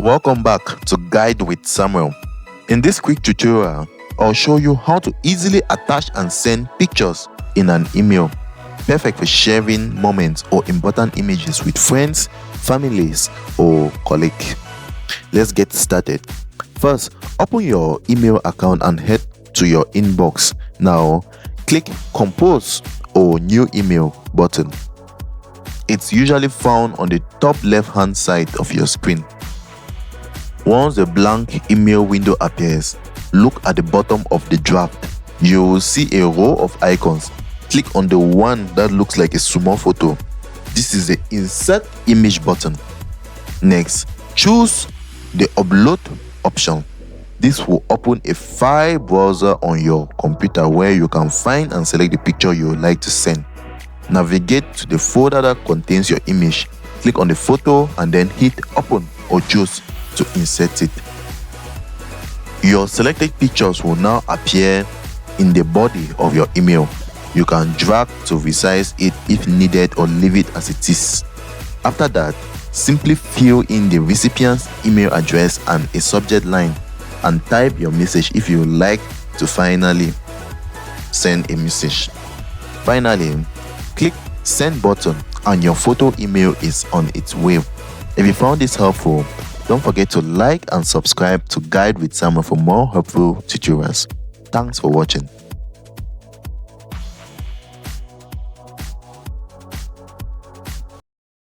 Welcome back to Guide with Samuel. In this quick tutorial, I'll show you how to easily attach and send pictures in an email. Perfect for sharing moments or important images with friends, families, or colleagues. Let's get started. First, open your email account and head to your inbox. Now, click Compose or New Email button. It's usually found on the top left-hand side of your screen. Once the blank email window appears, look at the bottom of the draft. You will see a row of icons. Click on the one that looks like a small photo. This is the Insert Image button. Next, choose the Upload option. This will open a file browser on your computer where you can find and select the picture you would like to send. Navigate to the folder that contains your image. Click on the photo and then hit Open or Choose to insert it. Your selected pictures will now appear in the body of your email. You can drag to resize it if needed or leave it as it is. After that, simply fill in the recipient's email address and a subject line and type your message if you would like to finally send a message. Finally, click Send button and your photo email is on its way. If you found this helpful, don't forget to like and subscribe to Guide with Samuel for more helpful tutorials. Thanks for watching.